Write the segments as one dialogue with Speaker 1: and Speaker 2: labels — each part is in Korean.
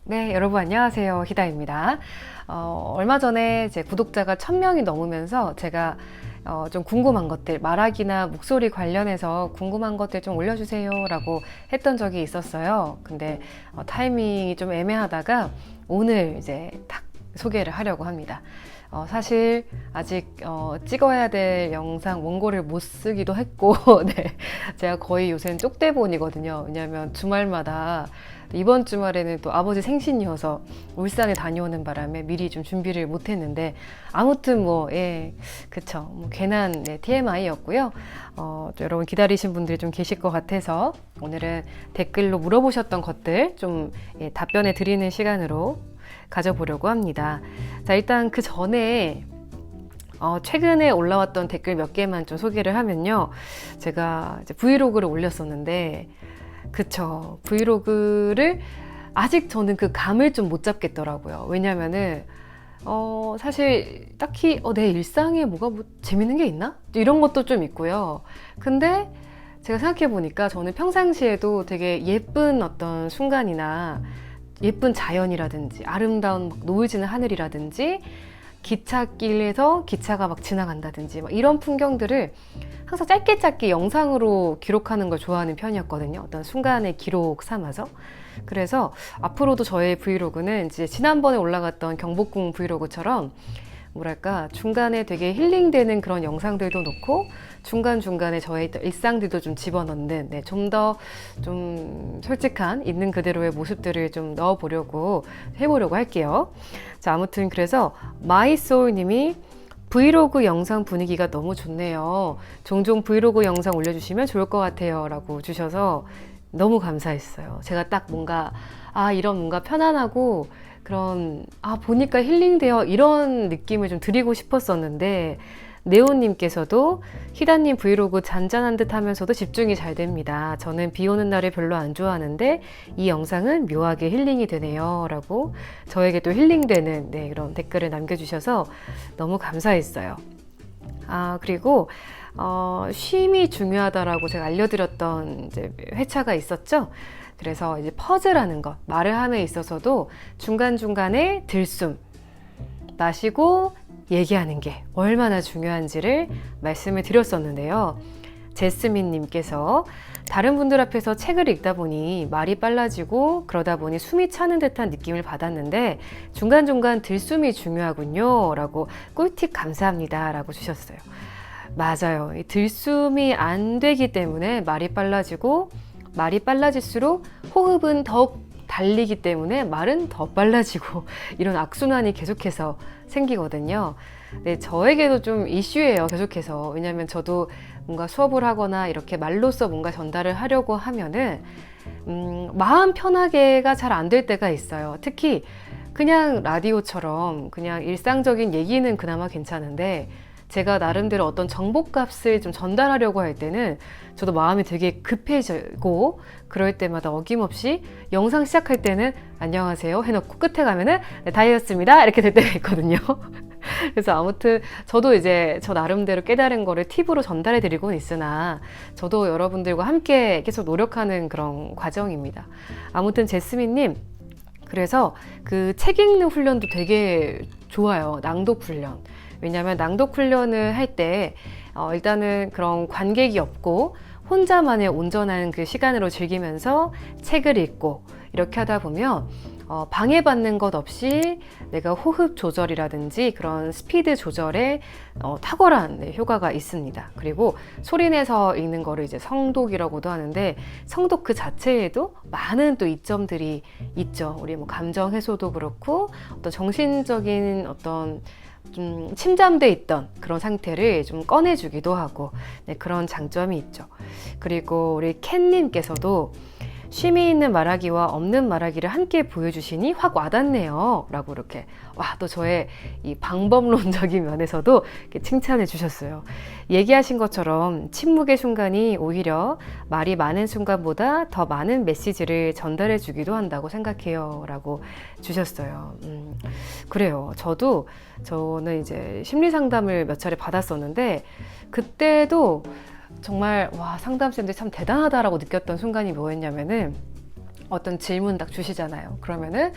Speaker 1: 네, 여러분 안녕하세요. 희다입니다. 얼마 전에 제 구독자가 1000명이 넘으면서 제가 좀 궁금한 것들, 말하기나 목소리 관련해서 궁금한 것들 좀 올려주세요 라고 했던 적이 있었어요. 근데 타이밍이 좀 애매하다가 오늘 이제 딱 소개를 하려고 합니다. 사실 아직 찍어야 될 영상 원고를 못 쓰기도 했고 네, 제가 거의 요새는 쪽대본이거든요. 왜냐하면 주말마다 이번 주말에는 또 아버지 생신이어서 울산에 다녀오는 바람에 미리 좀 준비를 못 했는데 아무튼 그쵸. 괜한 TMI였고요. 여러분 기다리신 분들이 좀 계실 것 같아서 오늘은 댓글로 물어보셨던 것들 좀 답변해 드리는 시간으로 가져보려고 합니다. 자, 일단 그 전에 최근에 올라왔던 댓글 몇 개만 좀 소개를 하면요. 제가 이제 브이로그를 올렸었는데 그쵸. 브이로그를 아직 저는 그 감을 좀 못 잡겠더라고요. 왜냐면은 사실 딱히 내 일상에 뭐가 재밌는 게 있나? 이런 것도 좀 있고요. 근데 제가 생각해 보니까 저는 평상시에도 되게 예쁜 어떤 순간이나 예쁜 자연이라든지 아름다운 노을 지는 하늘이라든지 기찻길에서 기차가 막 지나간다든지 이런 풍경들을 항상 짧게 영상으로 기록하는 걸 좋아하는 편이었거든요. 어떤 순간의 기록 삼아서. 그래서 앞으로도 저의 브이로그는 이제 지난번에 올라갔던 경복궁 브이로그처럼 뭐랄까 중간에 되게 힐링되는 그런 영상들도 놓고 중간중간에 저의 일상들도 좀 집어넣는 좀 더 좀 솔직한 있는 그대로의 모습들을 좀 넣어보려고 해보려고 할게요. 자, 아무튼 그래서 마이소울님이 브이로그 영상 분위기가 너무 좋네요. 종종 브이로그 영상 올려주시면 좋을 것 같아요 라고 주셔서 너무 감사했어요. 제가 딱 뭔가 이런 뭔가 편안하고 그런 보니까 힐링돼요 이런 느낌을 좀 드리고 싶었었는데 네오님께서도 희다님 브이로그 잔잔한 듯 하면서도 집중이 잘 됩니다. 저는 비 오는 날을 별로 안 좋아하는데 이 영상은 묘하게 힐링이 되네요 라고 저에게 또 힐링되는 그런 댓글을 남겨주셔서 너무 감사했어요. 그리고 쉼이 중요하다라고 제가 알려드렸던 이제 회차가 있었죠. 그래서 이제 퍼즐하는 것, 말을 함에 있어서도 중간중간에 들숨 마시고 얘기하는 게 얼마나 중요한지를 말씀을 드렸었는데요. 제스민님께서 다른 분들 앞에서 책을 읽다 보니 말이 빨라지고 그러다 보니 숨이 차는 듯한 느낌을 받았는데 중간중간 들숨이 중요하군요 라고 꿀팁 감사합니다 라고 주셨어요. 맞아요. 이 들숨이 안 되기 때문에 말이 빨라지고 말이 빨라질수록 호흡은 더욱 달리기 때문에 말은 더 빨라지고 이런 악순환이 계속해서 생기거든요. 네, 저에게도 좀 이슈예요. 계속해서. 왜냐하면 저도 뭔가 수업을 하거나 이렇게 말로써 뭔가 전달을 하려고 하면은 마음 편하게가 잘 안 될 때가 있어요. 특히 그냥 라디오처럼 그냥 일상적인 얘기는 그나마 괜찮은데 제가 나름대로 어떤 정보값을 좀 전달하려고 할 때는 저도 마음이 되게 급해지고 그럴 때마다 어김없이 영상 시작할 때는 안녕하세요 해놓고 끝에 가면은 다이어트입니다 이렇게 될 때가 있거든요. 그래서 아무튼 저도 이제 저 나름대로 깨달은 거를 팁으로 전달해 드리고 있으나 저도 여러분들과 함께 계속 노력하는 그런 과정입니다. 아무튼 제스민님, 그래서 그 책 읽는 훈련도 되게 좋아요. 낭독 훈련. 왜냐하면 낭독 훈련을 할 때 일단은 그런 관객이 없고 혼자만의 온전한 그 시간으로 즐기면서 책을 읽고 이렇게 하다 보면 방해받는 것 없이 내가 호흡 조절이라든지 그런 스피드 조절에 탁월한 효과가 있습니다. 그리고 소리내서 읽는 거를 이제 성독이라고도 하는데 성독 그 자체에도 많은 또 이점들이 있죠. 우리 감정 해소도 그렇고 어떤 정신적인 어떤 좀 침잠돼 있던 그런 상태를 좀 꺼내주기도 하고 그런 장점이 있죠. 그리고 우리 캔님께서도 쉼이 있는 말하기와 없는 말하기를 함께 보여주시니 확 와닿네요 라고 이렇게 또 저의 이 방법론적인 면에서도 이렇게 칭찬해 주셨어요. 얘기하신 것처럼 침묵의 순간이 오히려 말이 많은 순간보다 더 많은 메시지를 전달해 주기도 한다고 생각해요 라고 주셨어요. 그래요. 저는 이제 심리 상담을 몇 차례 받았었는데 그때도 정말 상담쌤들 참 대단하다라고 느꼈던 순간이 뭐였냐면은 어떤 질문 딱 주시잖아요. 그러면은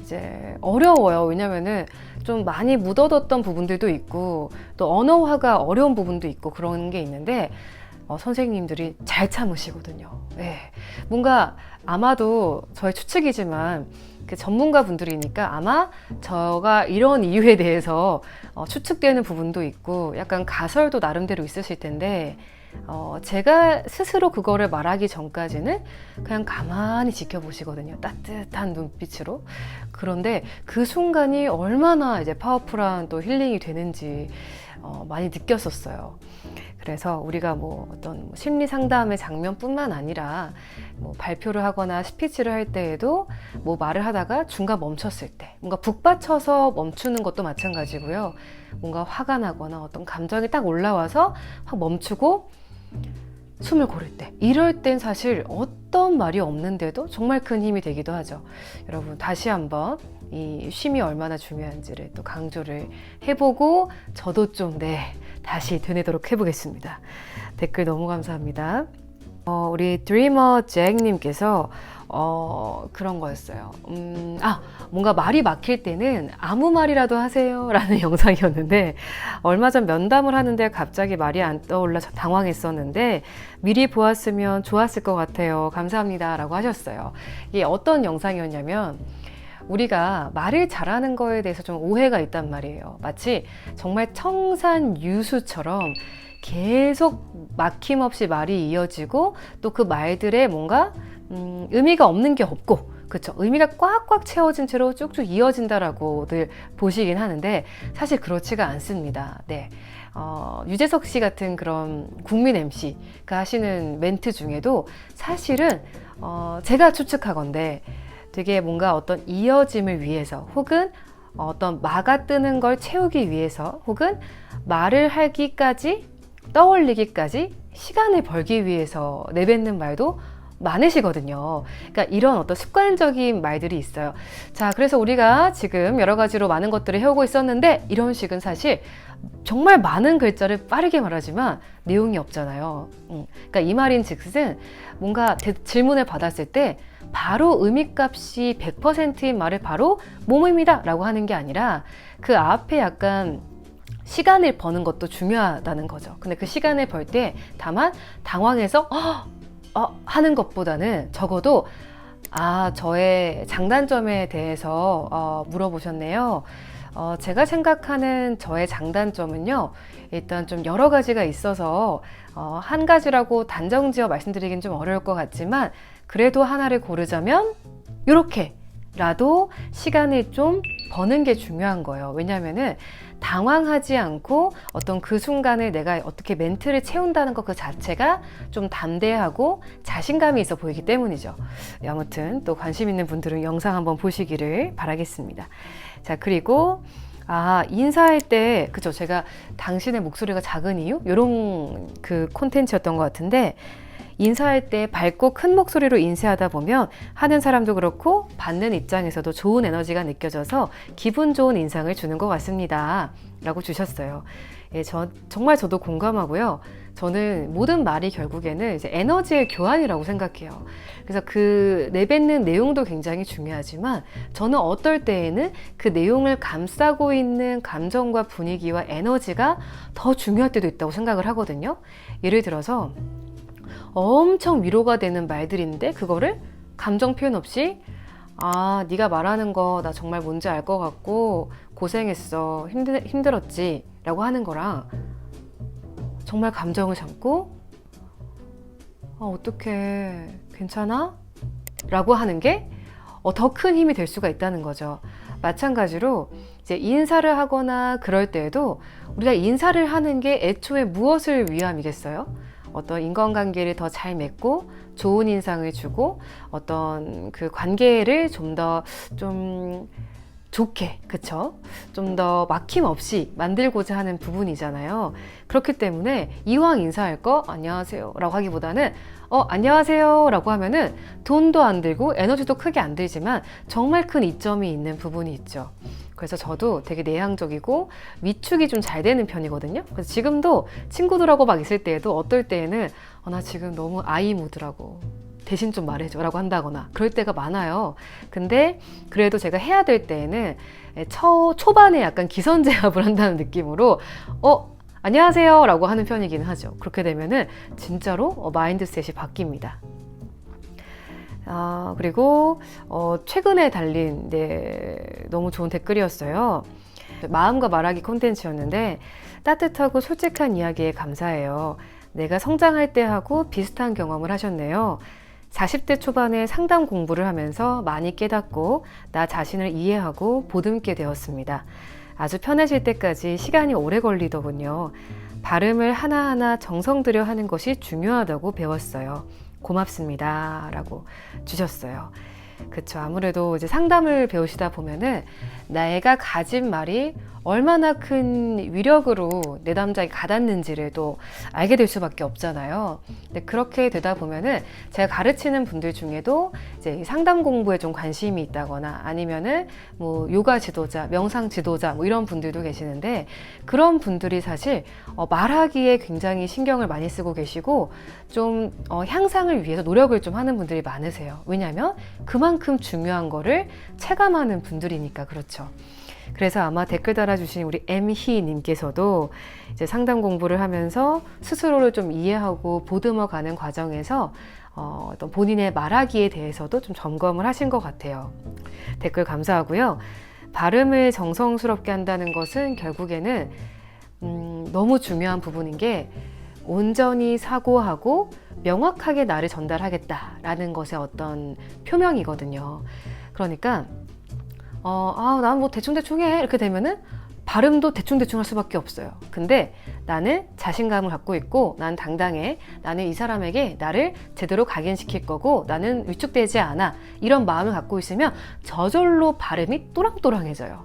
Speaker 1: 이제 어려워요. 왜냐면은 좀 많이 묻어뒀던 부분들도 있고 또 언어화가 어려운 부분도 있고 그런 게 있는데 선생님들이 잘 참으시거든요. 네. 뭔가 아마도 저의 추측이지만 그 전문가 분들이니까 아마 저가 이런 이유에 대해서 추측되는 부분도 있고 약간 가설도 나름대로 있으실 텐데 제가 스스로 그거를 말하기 전까지는 그냥 가만히 지켜보시거든요. 따뜻한 눈빛으로. 그런데 그 순간이 얼마나 이제 파워풀한 또 힐링이 되는지 많이 느꼈었어요. 그래서 우리가 뭐 어떤 심리 상담의 장면뿐만 아니라 뭐 발표를 하거나 스피치를 할 때에도 뭐 말을 하다가 중간 멈췄을 때 뭔가 북받쳐서 멈추는 것도 마찬가지고요. 뭔가 화가 나거나 어떤 감정이 딱 올라와서 확 멈추고 숨을 고를 때 이럴 땐 사실 어떤 말이 없는데도 정말 큰 힘이 되기도 하죠. 여러분 다시 한번 이 쉼이 얼마나 중요한지를 또 강조를 해보고 저도 좀 다시 되뇌도록 해보겠습니다. 댓글 너무 감사합니다. 우리 드리머 잭님께서 그런 거였어요. 뭔가 말이 막힐 때는 아무 말이라도 하세요 라는 영상이었는데 얼마 전 면담을 하는데 갑자기 말이 안 떠올라 당황했었는데 미리 보았으면 좋았을 것 같아요. 감사합니다 라고 하셨어요. 이게 어떤 영상이었냐면 우리가 말을 잘하는 거에 대해서 좀 오해가 있단 말이에요. 마치 정말 청산유수처럼 계속 막힘없이 말이 이어지고 또 그 말들에 뭔가 의미가 없는 게 없고 그렇죠. 의미가 꽉꽉 채워진 채로 쭉쭉 이어진다라고들 보시긴 하는데 사실 그렇지가 않습니다. 네. 유재석 씨 같은 그런 국민 MC가 하시는 멘트 중에도 사실은 제가 추측하건데 되게 뭔가 어떤 이어짐을 위해서 혹은 어떤 막아 뜨는 걸 채우기 위해서 혹은 말을 하기까지 떠올리기까지 시간을 벌기 위해서 내뱉는 말도 많으시거든요. 그러니까 이런 어떤 습관적인 말들이 있어요. 자, 그래서 우리가 지금 여러 가지로 많은 것들을 해오고 있었는데 이런 식은 사실 정말 많은 글자를 빠르게 말하지만 내용이 없잖아요. 그러니까 이 말인 즉슨 뭔가 질문을 받았을 때 바로 의미값이 100%인 말을 바로 뭐뭐입니다 라고 하는 게 아니라 그 앞에 약간 시간을 버는 것도 중요하다는 거죠. 근데 그 시간을 벌 때 다만 당황해서 하는 것보다는 적어도 저의 장단점에 대해서 물어보셨네요. 제가 생각하는 저의 장단점은요, 일단 좀 여러 가지가 있어서 한 가지라고 단정지어 말씀드리긴 좀 어려울 것 같지만 그래도 하나를 고르자면 이렇게 라도 시간을 좀 버는 게 중요한 거예요. 왜냐하면은 당황하지 않고 어떤 그 순간을 내가 어떻게 멘트를 채운다는 것 그 자체가 좀 담대하고 자신감이 있어 보이기 때문이죠. 아무튼 또 관심 있는 분들은 영상 한번 보시기를 바라겠습니다. 자, 그리고 인사할 때 그죠, 제가 당신의 목소리가 작은 이유? 이런 그 콘텐츠였던 것 같은데 인사할 때 밝고 큰 목소리로 인사하다 보면 하는 사람도 그렇고 받는 입장에서도 좋은 에너지가 느껴져서 기분 좋은 인상을 주는 것 같습니다 라고 주셨어요. 예, 정말 저도 공감하고요. 저는 모든 말이 결국에는 이제 에너지의 교환이라고 생각해요. 그래서 그 내뱉는 내용도 굉장히 중요하지만 저는 어떨 때에는 그 내용을 감싸고 있는 감정과 분위기와 에너지가 더 중요할 때도 있다고 생각을 하거든요. 예를 들어서 엄청 위로가 되는 말들인데 그거를 감정 표현 없이 네가 말하는 거 나 정말 뭔지 알 것 같고 고생했어 힘들었지 라고 하는 거랑 정말 감정을 담고 어떡해 괜찮아? 라고 하는 게 더 큰 힘이 될 수가 있다는 거죠. 마찬가지로 이제 인사를 하거나 그럴 때에도 우리가 인사를 하는 게 애초에 무엇을 위함이겠어요? 어떤 인간관계를 더 잘 맺고 좋은 인상을 주고 어떤 그 관계를 좀 더 좋게, 그쵸? 좀 더 막힘없이 만들고자 하는 부분이잖아요. 그렇기 때문에 이왕 인사할 거 안녕하세요 라고 하기보다는 안녕하세요 라고 하면은 돈도 안 들고 에너지도 크게 안 들지만 정말 큰 이점이 있는 부분이 있죠. 그래서 저도 되게 내향적이고 위축이 좀 잘 되는 편이거든요. 그래서 지금도 친구들하고 막 있을 때에도 어떨 때에는 나 지금 너무 아이 무드라고 대신 좀 말해줘 라고 한다거나 그럴 때가 많아요. 근데 그래도 제가 해야 될 때에는 초반에 약간 기선제압을 한다는 느낌으로 안녕하세요 라고 하는 편이긴 하죠. 그렇게 되면은 진짜로 마인드셋이 바뀝니다. 그리고 최근에 달린 너무 좋은 댓글이었어요. 마음과 말하기 콘텐츠였는데 따뜻하고 솔직한 이야기에 감사해요. 내가 성장할 때하고 비슷한 경험을 하셨네요. 40대 초반에 상담 공부를 하면서 많이 깨닫고 나 자신을 이해하고 보듬게 되었습니다. 아주 편해질 때까지 시간이 오래 걸리더군요. 발음을 하나하나 정성 들여 하는 것이 중요하다고 배웠어요. 고맙습니다 라고 주셨어요. 그쵸. 아무래도 이제 상담을 배우시다 보면은 내가 가진 말이 얼마나 큰 위력으로 내 담자에 가닿는지를 또 알게 될 수밖에 없잖아요. 근데 그렇게 되다 보면은 제가 가르치는 분들 중에도 이제 상담 공부에 좀 관심이 있다거나 아니면은 뭐 요가 지도자, 명상 지도자 뭐 이런 분들도 계시는데 그런 분들이 사실 말하기에 굉장히 신경을 많이 쓰고 계시고 좀 향상을 위해서 노력을 좀 하는 분들이 많으세요. 왜냐하면 그만큼 중요한 거를 체감하는 분들이니까 그렇죠. 그래서 아마 댓글 달아주신 우리 M희님께서도 이제 상담 공부를 하면서 스스로를 좀 이해하고 보듬어가는 과정에서 어떤 본인의 말하기에 대해서도 좀 점검을 하신 것 같아요. 댓글 감사하고요. 발음을 정성스럽게 한다는 것은 결국에는 너무 중요한 부분인 게 온전히 사고하고 명확하게 나를 전달하겠다라는 것의 어떤 표명이거든요. 그러니까 난 뭐 대충대충 해 이렇게 되면은 발음도 대충대충 할 수밖에 없어요. 근데 나는 자신감을 갖고 있고 난 당당해. 나는 이 사람에게 나를 제대로 각인시킬 거고 나는 위축되지 않아. 이런 마음을 갖고 있으면 저절로 발음이 또랑또랑해져요.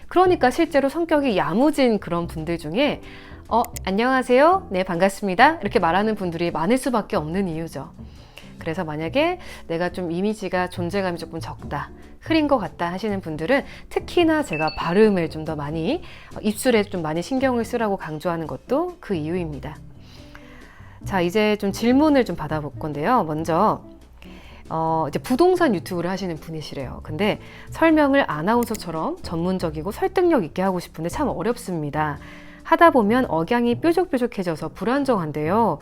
Speaker 1: 그러니까 실제로 성격이 야무진 그런 분들 중에 안녕하세요. 네, 반갑습니다. 이렇게 말하는 분들이 많을 수밖에 없는 이유죠. 그래서 만약에 내가 좀 이미지가 존재감이 조금 적다, 흐린 것 같다 하시는 분들은 특히나 제가 발음을 좀 더 많이 입술에 좀 많이 신경을 쓰라고 강조하는 것도 그 이유입니다. 자, 이제 좀 질문을 좀 받아볼 건데요. 먼저 이제 부동산 유튜브를 하시는 분이시래요. 근데 설명을 아나운서처럼 전문적이고 설득력 있게 하고 싶은데 참 어렵습니다. 하다 보면 억양이 뾰족뾰족해져서 불안정한데요.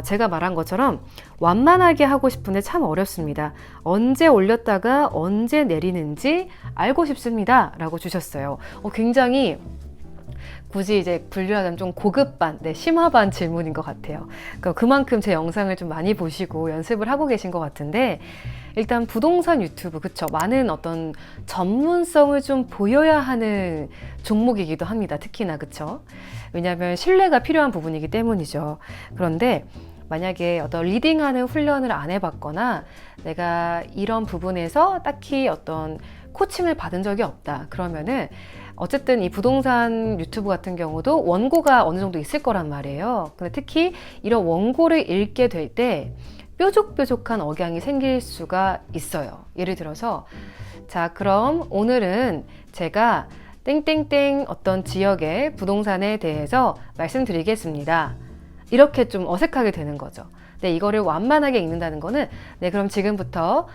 Speaker 1: 제가 말한 것처럼 완만하게 하고 싶은데 참 어렵습니다. 언제 올렸다가 언제 내리는지 알고 싶습니다. 라고 주셨어요. 굉장히 굳이 이제 분류하자면 좀 고급반, 심화반 질문인 것 같아요. 그만큼 제 영상을 좀 많이 보시고 연습을 하고 계신 것 같은데 일단 부동산 유튜브, 그쵸? 많은 어떤 전문성을 좀 보여야 하는 종목이기도 합니다. 특히나, 그쵸? 왜냐하면 신뢰가 필요한 부분이기 때문이죠. 그런데 만약에 어떤 리딩하는 훈련을 안 해봤거나 내가 이런 부분에서 딱히 어떤 코칭을 받은 적이 없다. 그러면은 어쨌든 이 부동산 유튜브 같은 경우도 원고가 어느 정도 있을 거란 말이에요. 근데 특히 이런 원고를 읽게 될 때 뾰족뾰족한 억양이 생길 수가 있어요. 예를 들어서 자, 그럼 오늘은 제가 땡땡땡 어떤 지역의 부동산에 대해서 말씀드리겠습니다. 이렇게 좀 어색하게 되는 거죠. 네, 이거를 완만하게 읽는다는 거는 그럼 지금부터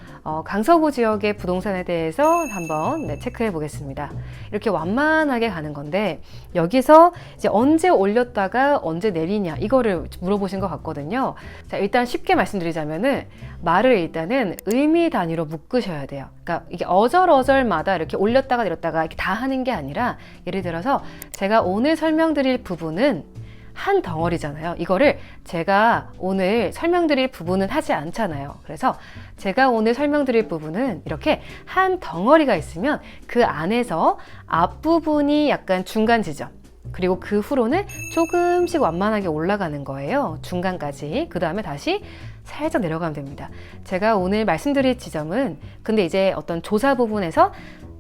Speaker 1: 강서구 지역의 부동산에 대해서 한번 체크해 보겠습니다. 이렇게 완만하게 가는 건데 여기서 이제 언제 올렸다가 언제 내리냐 이거를 물어보신 것 같거든요. 자, 일단 쉽게 말씀드리자면은 말을 일단은 의미 단위로 묶으셔야 돼요. 그러니까 이게 어절어절마다 이렇게 올렸다가 내렸다가 이렇게 다 하는 게 아니라 예를 들어서 제가 오늘 설명드릴 부분은 한 덩어리잖아요. 이거를 제가 오늘 설명드릴 부분은 하지 않잖아요. 그래서 제가 오늘 설명드릴 부분은 이렇게 한 덩어리가 있으면 그 안에서 앞부분이 약간 중간 지점, 그리고 그 후로는 조금씩 완만하게 올라가는 거예요. 중간까지. 그 다음에 다시 살짝 내려가면 됩니다. 제가 오늘 말씀드릴 지점은 근데 이제 어떤 조사 부분에서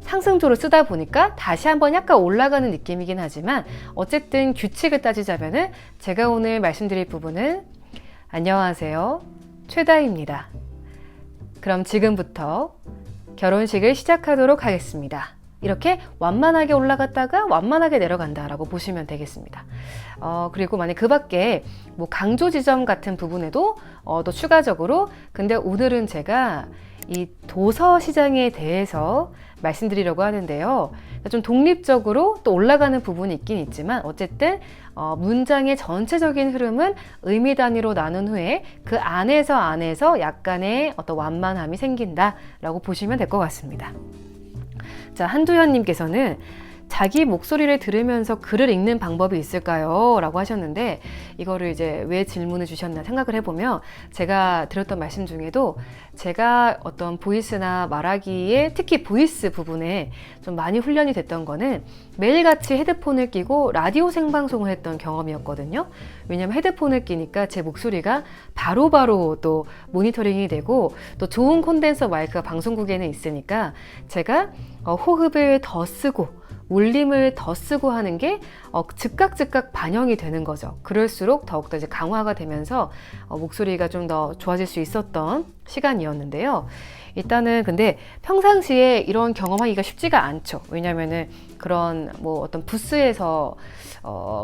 Speaker 1: 상승조를 쓰다 보니까 다시 한번 약간 올라가는 느낌이긴 하지만 어쨌든 규칙을 따지자면은 제가 오늘 말씀드릴 부분은 안녕하세요. 최다입니다. 그럼 지금부터 결혼식을 시작하도록 하겠습니다. 이렇게 완만하게 올라갔다가 완만하게 내려간다라고 보시면 되겠습니다. 그리고 만약 그 밖에 뭐 강조 지점 같은 부분에도 또 추가적으로, 근데 오늘은 제가 이 도서 시장에 대해서 말씀드리려고 하는데요. 좀 독립적으로 또 올라가는 부분이 있긴 있지만 어쨌든 문장의 전체적인 흐름은 의미 단위로 나눈 후에 그 안에서 약간의 어떤 완만함이 생긴다라고 보시면 될 것 같습니다. 자, 한두현님께서는 자기 목소리를 들으면서 글을 읽는 방법이 있을까요? 라고 하셨는데, 이거를 이제 왜 질문을 주셨나 생각을 해보면, 제가 드렸던 말씀 중에도 제가 어떤 보이스나 말하기에 특히 보이스 부분에 좀 많이 훈련이 됐던 거는 매일같이 헤드폰을 끼고 라디오 생방송을 했던 경험이었거든요. 왜냐면 헤드폰을 끼니까 제 목소리가 바로바로 또 모니터링이 되고, 또 좋은 콘덴서 마이크가 방송국에는 있으니까 제가 호흡을 더 쓰고 울림을 더 쓰고 하는 게 즉각 반영이 되는 거죠. 그럴수록 더욱더 이제 강화가 되면서 목소리가 좀 더 좋아질 수 있었던 시간이었는데요. 일단은 근데 평상시에 이런 경험하기가 쉽지가 않죠. 왜냐면은 그런 뭐 어떤 부스에서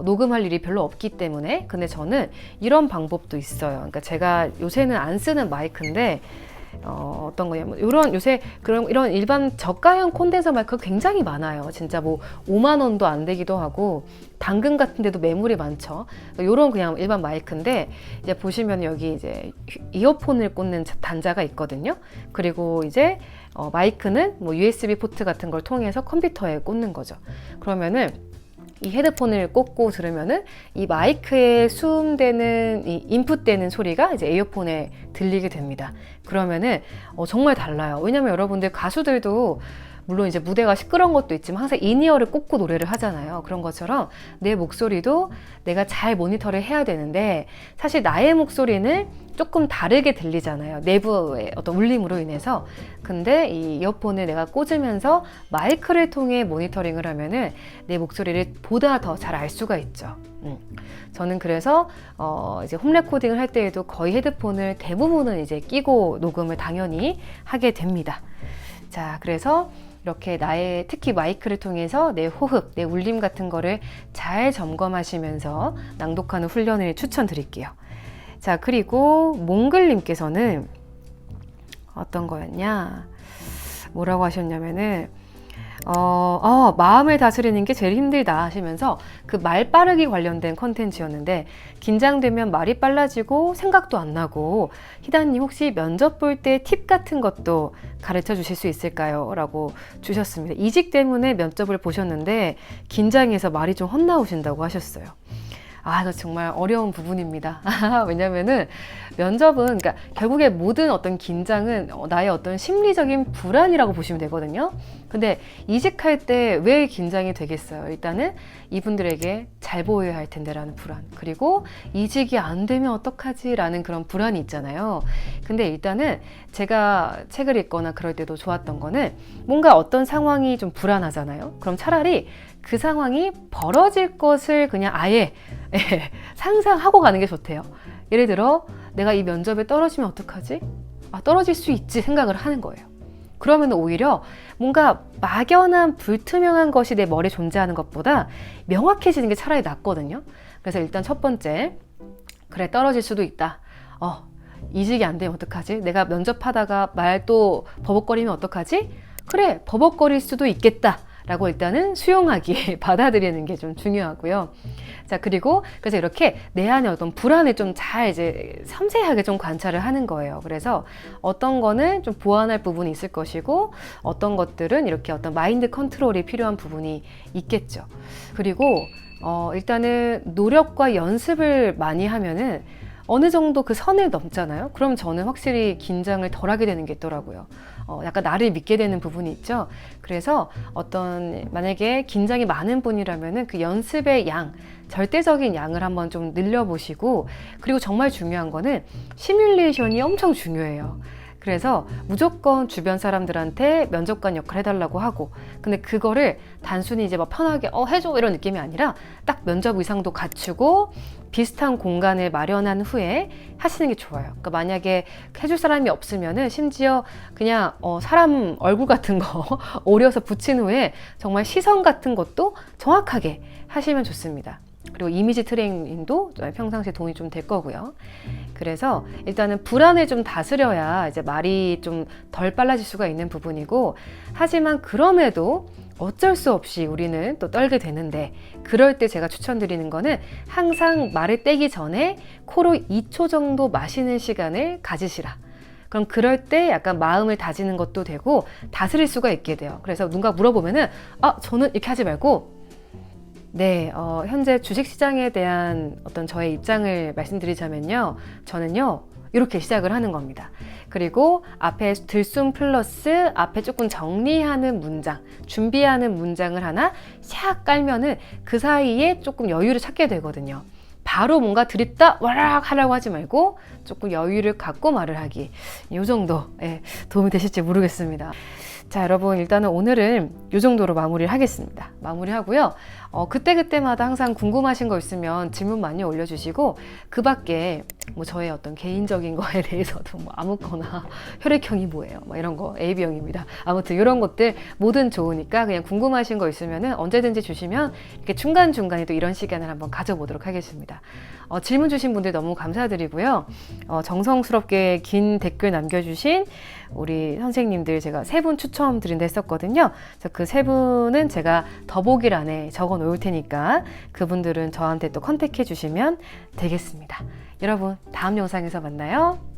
Speaker 1: 녹음할 일이 별로 없기 때문에. 근데 저는 이런 방법도 있어요. 그러니까 제가 요새는 안 쓰는 마이크인데 어떤 거냐면 이런 요새 이런 일반 저가형 콘덴서 마이크 굉장히 많아요. 진짜 뭐 5만 원도 안 되기도 하고 당근 같은 데도 매물이 많죠. 요런 그냥 일반 마이크인데 이제 보시면 여기 이제 이어폰을 꽂는 단자가 있거든요. 그리고 이제 마이크는 뭐 USB 포트 같은 걸 통해서 컴퓨터에 꽂는 거죠. 그러면은 이 헤드폰을 꽂고 들으면은 이 마이크에 수음되는 이 인풋되는 소리가 이제 이어폰에 들리게 됩니다. 그러면은 정말 달라요. 왜냐면 여러분들 가수들도 물론 이제 무대가 시끄러운 것도 있지만 항상 인이어를 꽂고 노래를 하잖아요. 그런 것처럼 내 목소리도 내가 잘 모니터를 해야 되는데, 사실 나의 목소리는 조금 다르게 들리잖아요. 내부의 어떤 울림으로 인해서. 근데 이 이어폰을 내가 꽂으면서 마이크를 통해 모니터링을 하면은 내 목소리를 보다 더 잘 알 수가 있죠. 저는 그래서 이제 홈 레코딩을 할 때에도 거의 헤드폰을 대부분은 이제 끼고 녹음을 당연히 하게 됩니다. 자, 그래서 이렇게 나의 특히 마이크를 통해서 내 호흡, 내 울림 같은 거를 잘 점검하시면서 낭독하는 훈련을 추천드릴게요. 자, 그리고 몽글님께서는 어떤 거였냐? 뭐라고 하셨냐면은 마음을 다스리는 게 제일 힘들다 하시면서 그 말 빠르기 관련된 컨텐츠였는데, 긴장되면 말이 빨라지고 생각도 안 나고, 희다님 혹시 면접 볼 때 팁 같은 것도 가르쳐 주실 수 있을까요? 라고 주셨습니다. 이직 때문에 면접을 보셨는데 긴장해서 말이 좀 헛나오신다고 하셨어요. 이거 정말 어려운 부분입니다. 왜냐면은 면접은, 그러니까 결국에 모든 어떤 긴장은 나의 어떤 심리적인 불안이라고 보시면 되거든요. 근데 이직할 때 왜 긴장이 되겠어요? 일단은 이분들에게 잘 보여야 할 텐데라는 불안, 그리고 이직이 안 되면 어떡하지? 라는 그런 불안이 있잖아요. 근데 일단은 제가 책을 읽거나 그럴 때도 좋았던 거는, 뭔가 어떤 상황이 좀 불안하잖아요. 그럼 차라리 그 상황이 벌어질 것을 그냥 아예 상상하고 가는 게 좋대요. 예를 들어 내가 이 면접에 떨어지면 어떡하지? 떨어질 수 있지 생각을 하는 거예요. 그러면 오히려 뭔가 막연한 불투명한 것이 내 머리에 존재하는 것보다 명확해지는 게 차라리 낫거든요. 그래서 일단 첫 번째, 그래 떨어질 수도 있다. 이직이 안 되면 어떡하지? 내가 면접하다가 말 또 버벅거리면 어떡하지? 그래 버벅거릴 수도 있겠다 라고 일단은 수용하기, 받아들이는 게 좀 중요하고요. 자, 그리고 그래서 이렇게 내 안에 어떤 불안을 좀 잘 이제 섬세하게 좀 관찰을 하는 거예요. 그래서 어떤 거는 좀 보완할 부분이 있을 것이고, 어떤 것들은 이렇게 어떤 마인드 컨트롤이 필요한 부분이 있겠죠. 그리고 일단은 노력과 연습을 많이 하면은 어느 정도 그 선을 넘잖아요. 그럼 저는 확실히 긴장을 덜하게 되는 게 있더라고요. 약간 나를 믿게 되는 부분이 있죠. 그래서 만약에 긴장이 많은 분이라면은 그 연습의 양, 절대적인 양을 한번 좀 늘려보시고, 그리고 정말 중요한 거는 시뮬레이션이 엄청 중요해요. 그래서 무조건 주변 사람들한테 면접관 역할 해달라고 하고, 근데 그거를 단순히 이제 막 편하게 해줘 이런 느낌이 아니라 딱 면접 의상도 갖추고 비슷한 공간을 마련한 후에 하시는 게 좋아요. 그러니까 만약에 해줄 사람이 없으면은 심지어 그냥 사람 얼굴 같은 거 오려서 붙인 후에 정말 시선 같은 것도 정확하게 하시면 좋습니다. 그리고 이미지 트레이닝도 평상시에 도움이 좀 될 거고요. 그래서 일단은 불안을 좀 다스려야 이제 말이 좀 덜 빨라질 수가 있는 부분이고, 하지만 그럼에도 어쩔 수 없이 우리는 또 떨게 되는데, 그럴 때 제가 추천드리는 거는 항상 말을 떼기 전에 코로 2초 정도 마시는 시간을 가지시라. 그럼 그럴 때 약간 마음을 다지는 것도 되고 다스릴 수가 있게 돼요. 그래서 누가 물어보면은 저는 이렇게 하지 말고, 네, 현재 주식시장에 대한 어떤 저의 입장을 말씀드리자면요, 저는요 이렇게 시작을 하는 겁니다. 그리고 앞에 들숨 플러스 앞에 조금 정리하는 문장, 준비하는 문장을 하나 샥 깔면은 그 사이에 조금 여유를 찾게 되거든요. 바로 뭔가 드립다 와락 하라고 하지 말고 조금 여유를 갖고 말을 하기, 이 정도 도움이 되실지 모르겠습니다. 자, 여러분, 일단은 오늘은 이 정도로 마무리를 하겠습니다. 마무리하고요. 그때그때마다 항상 궁금하신 거 있으면 질문 많이 올려주시고, 그 밖에 뭐 저의 어떤 개인적인 거에 대해서도 뭐 아무거나 혈액형이 뭐예요, 뭐 이런 거 AB형입니다. 아무튼 이런 것들 뭐든 좋으니까 그냥 궁금하신 거 있으면은 언제든지 주시면 이렇게 중간중간에 또 이런 시간을 한번 가져보도록 하겠습니다. 질문 주신 분들 너무 감사드리고요. 정성스럽게 긴 댓글 남겨주신 우리 선생님들 제가 3분 추첨드린다 했었거든요. 그래서 그 3분은 제가 더보기란에 적어 놓을 테니까 그분들은 저한테 또 컨택해 주시면 되겠습니다. 여러분, 다음 영상에서 만나요.